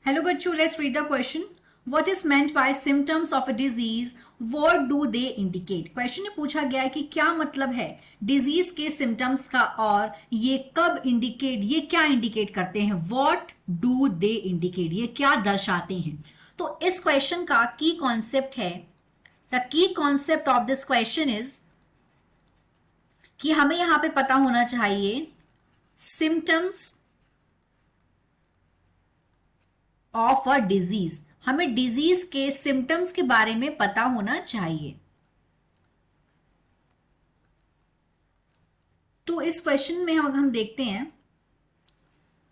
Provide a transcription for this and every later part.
Hello बच्चों, let's read the question. What is meant by symptoms of a disease, what do they indicate. Question में पूछा गया है कि क्या मतलब है डिजीज के सिम्टम्स का और ये कब इंडिकेट, ये क्या इंडिकेट करते हैं. व्हाट डू दे इंडिकेट, ये क्या दर्शाते हैं. तो इस क्वेश्चन का की कॉन्सेप्ट है, the key concept of this question is कि हमें यहां पे पता होना चाहिए सिम्टम्स ऑफ अ डिजीज. हमें डिजीज के सिम्टम्स के बारे में पता होना चाहिए. तो इस क्वेश्चन में हम देखते हैं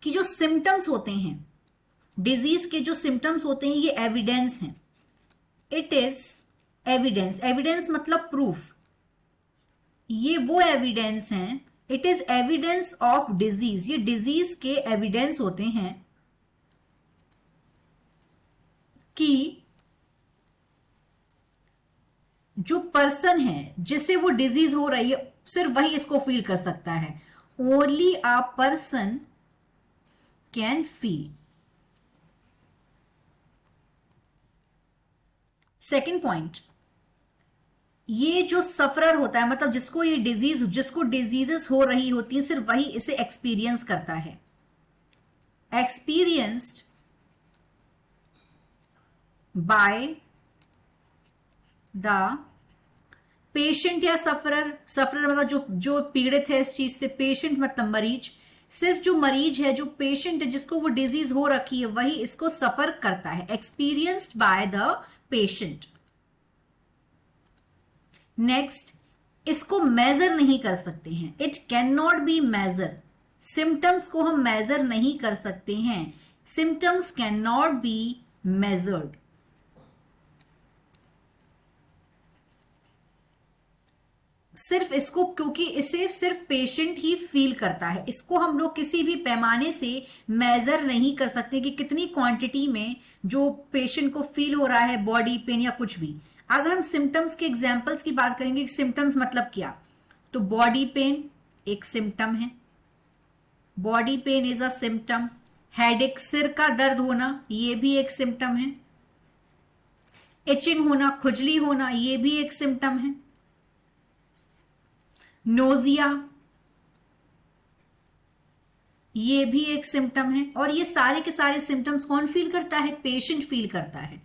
कि जो सिम्टम्स होते हैं डिजीज के, जो सिम्टम्स होते हैं ये एविडेंस हैं. It is evidence. एविडेंस मतलब प्रूफ. ये वो एविडेंस हैं, it is evidence of disease. ये डिजीज के एविडेंस होते हैं कि जो पर्सन है जिसे वो डिजीज हो रही है सिर्फ वही इसको फील कर सकता है. Only a person can feel. Second point, ये जो सफरर होता है मतलब जिसको ये डिजीज, जिसको डिजीजेस हो रही होती है सिर्फ वही इसे एक्सपीरियंस करता है. एक्सपीरियंस्ड बाय द पेशेंट या सफरर. सफरर मतलब जो पीड़ित है इस चीज से. पेशेंट मतलब मरीज. सिर्फ जो मरीज है, जो पेशेंट है, जिसको वो डिजीज हो रखी है वही इसको सफर करता है. Experienced by the patient. Next, इसको मेजर नहीं कर सकते हैं. It can not be measure. Symptoms को हम मेजर नहीं कर सकते हैं. Symptoms can not be measured. सिर्फ इसको, क्योंकि इसे सिर्फ पेशेंट ही फील करता है, इसको हम लोग किसी भी पैमाने से मेजर नहीं कर सकते कि कितनी क्वांटिटी में जो पेशेंट को फील हो रहा है, बॉडी पेन या कुछ भी. अगर हम सिम्टम्स के एग्जांपल्स की बात करेंगे, सिम्टम्स मतलब क्या, तो बॉडी पेन एक सिम्टम है. Body pain is a symptom. Headache, सिर का दर्द होना, ये भी एक सिम्टम है. इचिंग होना, खुजली होना, ये भी एक सिम्टम है. नोजिया, ये भी एक सिम्टम है. और ये सारे के सारे सिम्टम्स कौन फील करता है? पेशेंट फील करता है.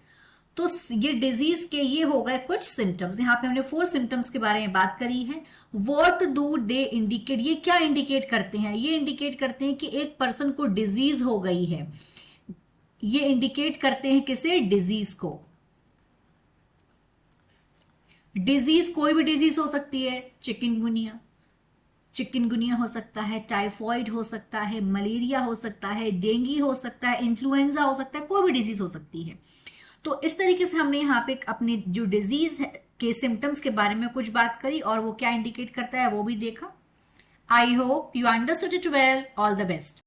तो ये डिजीज के ये हो गए कुछ सिम्टम्स. यहां पे हमने 4 सिम्टम्स के बारे में बात करी है. व्हाट डू दे इंडिकेट, ये क्या इंडिकेट करते हैं? ये इंडिकेट करते हैं कि एक पर्सन को डिजीज हो गई है. ये इंडिकेट करते हैं किसे? डिजीज को. डिजीज कोई भी डिजीज हो सकती है. चिकनगुनिया, चिकनगुनिया हो सकता है, टाइफॉइड हो सकता है, मलेरिया हो सकता है, डेंगू हो सकता है, इन्फ्लुएंजा हो सकता है, कोई भी डिजीज हो सकती है. तो इस तरीके से हमने यहाँ पे अपने जो डिजीज के सिम्टम्स के बारे में कुछ बात करी और वो क्या इंडिकेट करता है वो भी देखा. I hope you understood it well. All the best.